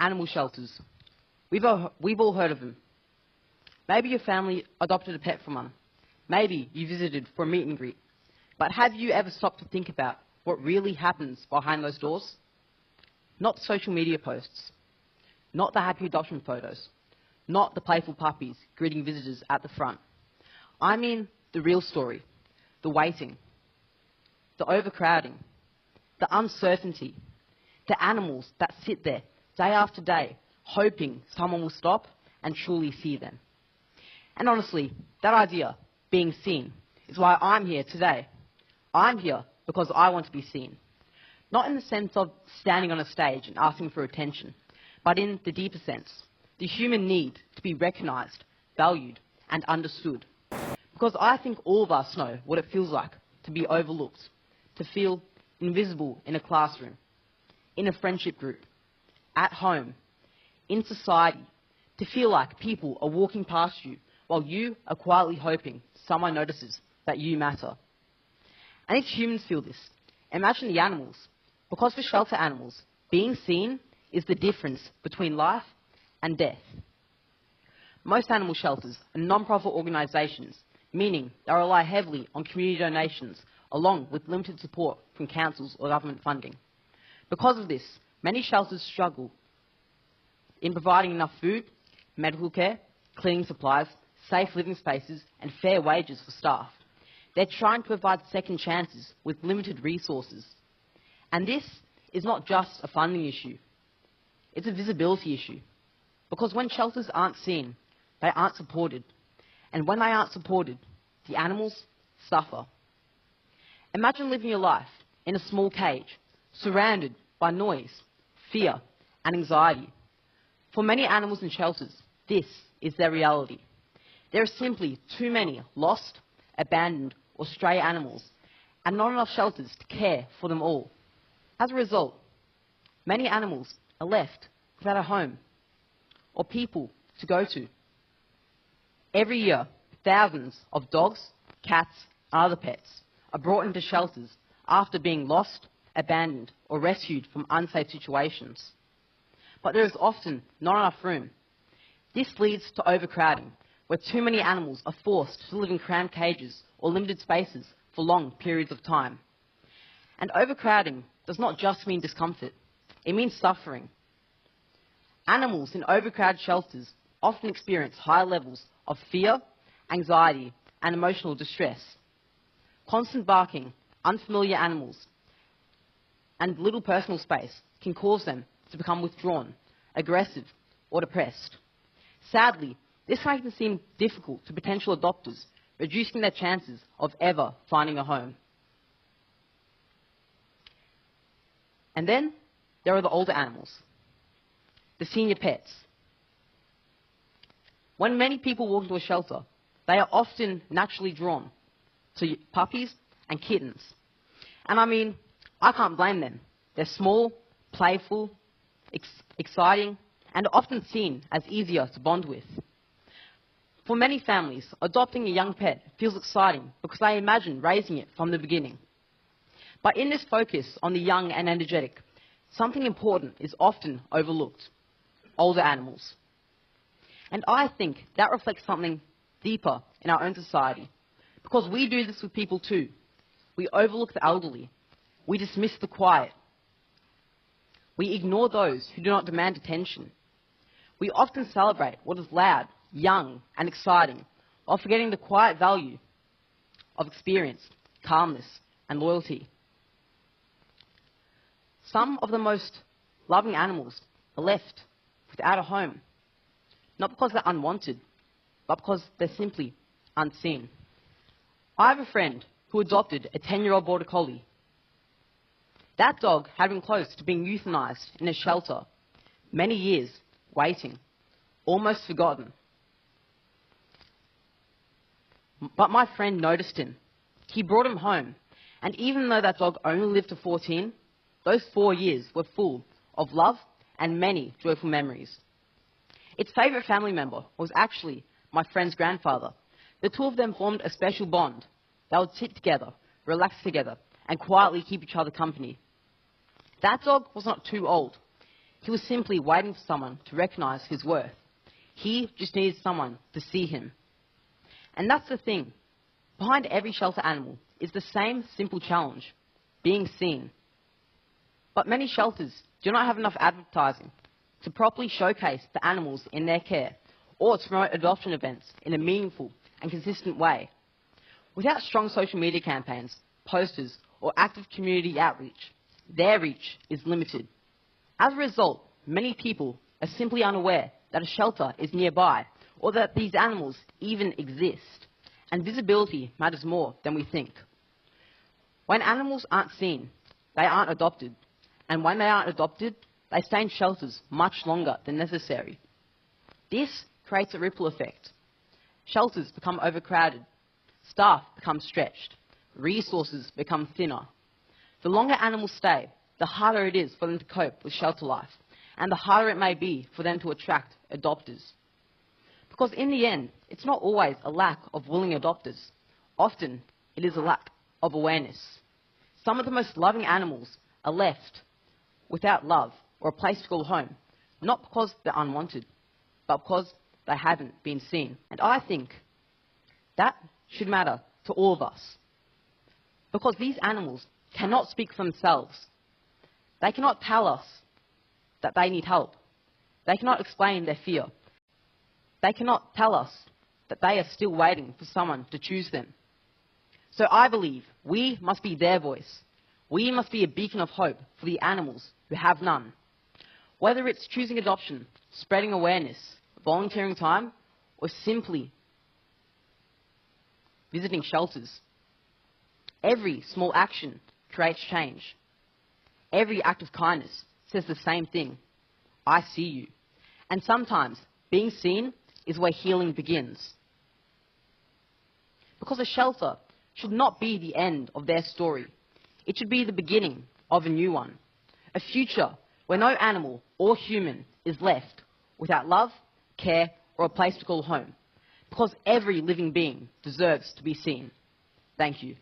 Animal shelters. We've all heard of them. Maybe your family adopted a pet from one. Maybe you visited for a meet and greet. But have you ever stopped to think about what really happens behind those doors? Not the social media posts. Not the happy adoption photos. Not the playful puppies greeting visitors at the front. I mean the real story. The waiting. The overcrowding. The uncertainty. The animals that sit there day after day hoping someone will stop and truly see them. And honestly, that idea, being seen, is why I'm here today. I'm here because I want to be seen. Not in the sense of standing on a stage and asking for attention, but in the deeper sense, the human need to be recognised, valued, and understood. Because I think all of us know what it feels like to be overlooked, to feel invisible in a classroom, in a friendship group, at home, in society, to feel like people are walking past you while you are quietly hoping someone notices that you matter. And if humans feel this, imagine the animals. Because for shelter animals, being seen is the difference between life and death. Most animal shelters are non-profit organisations, meaning they rely heavily on community donations, along with limited support from councils or government funding. Because of this, many shelters struggle in providing enough food, medical care, cleaning supplies, safe living spaces, and fair wages for staff. They're trying to provide second chances with limited resources. And this is not just a funding issue. It's a visibility issue. Because when shelters aren't seen, they aren't supported. And when they aren't supported, the animals suffer. Imagine living your life in a small cage, surrounded by noise, fear, and anxiety. For many animals in shelters, this is their reality. There are simply too many lost, abandoned, or stray animals, and not enough shelters to care for them all. As a result, many animals are left without a home or people to go to. Every year, thousands of dogs, cats, and other pets are brought into shelters after being lost, abandoned, or rescued from unsafe situations. But there is often not enough room. This leads to overcrowding, where too many animals are forced to live in cramped cages or limited spaces for long periods of time. And overcrowding does not just mean discomfort, it means suffering. Animals in overcrowded shelters often experience high levels of fear, anxiety, and emotional distress. Constant barking, unfamiliar animals, and little personal space can cause them to become withdrawn, aggressive, or depressed. Sadly, this can make them seem difficult to potential adopters, reducing their chances of ever finding a home. And then there are the older animals, the senior pets. When many people walk into a shelter, they are often naturally drawn to puppies and kittens. And I mean, I can't blame them. They're small, playful, exciting, and are often seen as easier to bond with. For many families, adopting a young pet feels exciting because they imagine raising it from the beginning. But in this focus on the young and energetic, something important is often overlooked: older animals. And I think that reflects something deeper in our own society, because we do this with people too. We overlook the elderly. We dismiss the quiet. We ignore those who do not demand attention. We often celebrate what is loud, young, and exciting, while forgetting the quiet value of experience, calmness, and loyalty. Some of the most loving animals are left without a home, not because they're unwanted, but because they're simply unseen. I have a friend who adopted a 10-year-old border collie. That dog had been close to being euthanized in a shelter, many years waiting, almost forgotten. But my friend noticed him. He brought him home, and even though that dog only lived to 14, those 4 years were full of love and many joyful memories. Its favourite family member was actually my friend's grandfather. The two of them formed a special bond. They would sit together, relax together, and quietly keep each other company. That dog was not too old. He was simply waiting for someone to recognize his worth. He just needed someone to see him. And that's the thing. Behind every shelter animal is the same simple challenge: being seen. But many shelters do not have enough advertising to properly showcase the animals in their care, or to promote adoption events in a meaningful and consistent way. Without strong social media campaigns, posters, or active community outreach, their reach is limited. As a result, many people are simply unaware that a shelter is nearby, or that these animals even exist, and visibility matters more than we think. When animals aren't seen, they aren't adopted, and when they aren't adopted, they stay in shelters much longer than necessary. This creates a ripple effect. Shelters become overcrowded, staff become stretched, resources become thinner. The longer animals stay, the harder it is for them to cope with shelter life, and the harder it may be for them to attract adopters. Because in the end, it's not always a lack of willing adopters. Often, it is a lack of awareness. Some of the most loving animals are left without love or a place to call home, not because they're unwanted, but because they haven't been seen. And I think that should matter to all of us. Because these animals cannot speak for themselves. They cannot tell us that they need help. They cannot explain their fear. They cannot tell us that they are still waiting for someone to choose them. So I believe we must be their voice. We must be a beacon of hope for the animals who have none. Whether it's choosing adoption, spreading awareness, volunteering time, or simply visiting shelters, every small action creates change. Every act of kindness says the same thing: I see you. And sometimes being seen is where healing begins. Because a shelter should not be the end of their story. It should be the beginning of a new one. A future where no animal or human is left without love, care, or a place to call home. Because every living being deserves to be seen. Thank you.